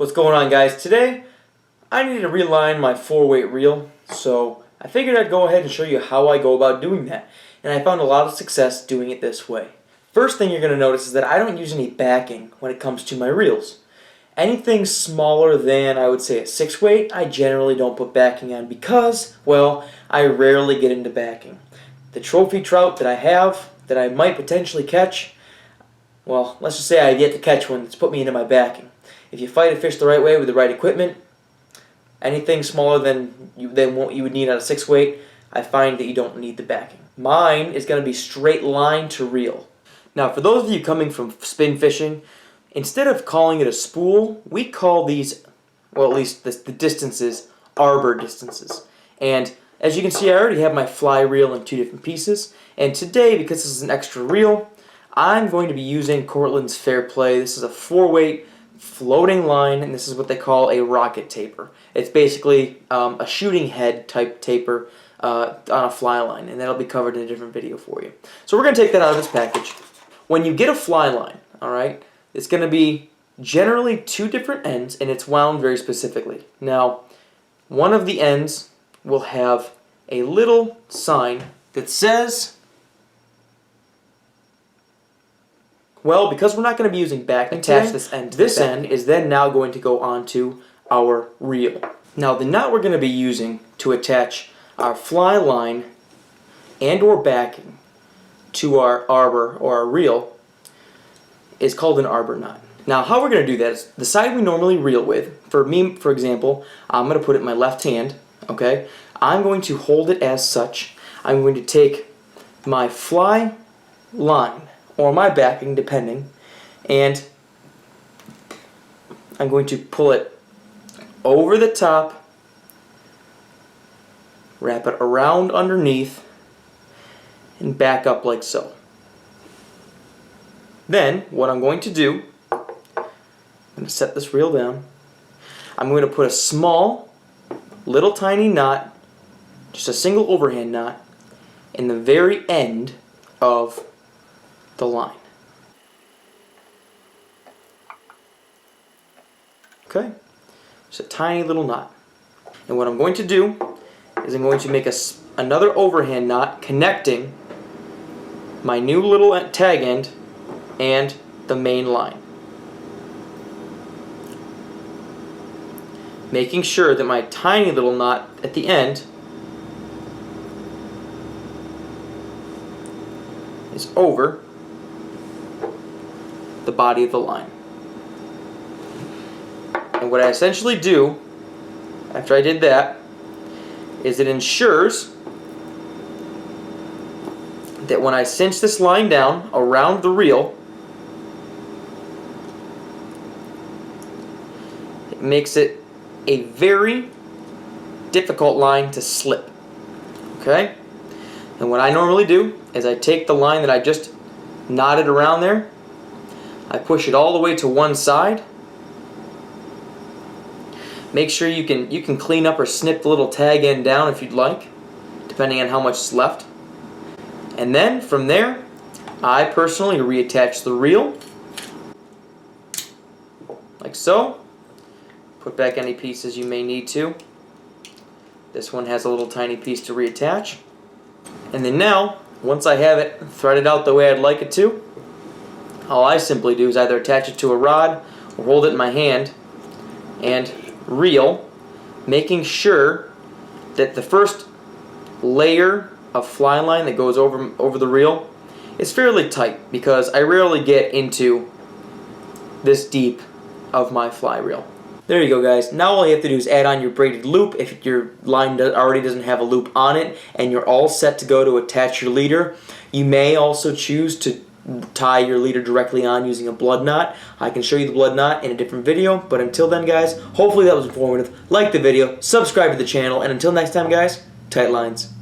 What's going on, guys? Today I need to realign my 4-weight reel, so I figured I'd go ahead and show you how I go about doing that, and I found a lot of success doing it this way. First thing you're going to notice is that I don't use any backing when it comes to my reels. Anything smaller than, I would say, a 6-weight, I generally don't put backing on because, well, I rarely get into backing. The trophy trout that I have, that I might potentially catch, well, let's just say I get to catch one that's put me into my backing. If you fight a fish the right way with the right equipment, anything smaller than what you would need on a 6-weight, I find that you don't need the backing. Mine is going to be straight line to reel. Now, for those of you coming from spin fishing, instead of calling it a spool, we call these, well, at least the distances, arbor distances. And as you can see, I already have my fly reel in 2 different pieces. And today, because this is an extra reel, I'm going to be using Cortland's Fair Play. This is a 4-weight floating line, and this is what they call a rocket taper. It's basically a shooting head type taper on a fly line, and that'll be covered in a different video for you. So we're going to take that out of this package. When you get a fly line, alright, it's going to be generally 2 different ends, and it's wound very specifically. Now, one of the ends will have a little sign that says, well, because we're not going to be using backing, attach this end to this end is then now going to go onto our reel. Now, the knot we're going to be using to attach our fly line and or backing to our arbor or our reel is called an arbor knot. Now, how we're going to do that is the side we normally reel with. For me, for example, I'm going to put it in my left hand. Okay, I'm going to hold it as such. I'm going to take my fly line or my backing, depending, and I'm going to pull it over the top, wrap it around underneath, and back up like so. Then, what I'm going to do, I'm going to set this reel down. I'm going to put a small, little tiny knot, just a single overhand knot, in the very end of the line. Okay, just a tiny little knot. And what I'm going to do is I'm going to make another overhand knot connecting my new little tag end and the main line. Making sure that my tiny little knot at the end is over the body of the line. And what I essentially do after I did that is it ensures that when I cinch this line down around the reel, it makes it a very difficult line to slip. Okay? And what I normally do is I take the line that I just knotted around there, I push it all the way to one side. Make sure you can clean up or snip the little tag end down if you'd like, depending on how much is left. And then from there, I personally reattach the reel like so. Put back any pieces you may need to. This one has a little tiny piece to reattach. And then now, once I have it threaded out the way I'd like it to, all I simply do is either attach it to a rod or hold it in my hand and reel, making sure that the first layer of fly line that goes over the reel is fairly tight, because I rarely get into this deep of my fly reel. There you go, guys. Now all you have to do is add on your braided loop if your line already doesn't have a loop on it, and you're all set to go to attach your leader. You may also choose to tie your leader directly on using a blood knot. I can show you the blood knot in a different video, but until then, guys, hopefully that was informative. Like the video, subscribe to the channel, and until next time, guys, tight lines.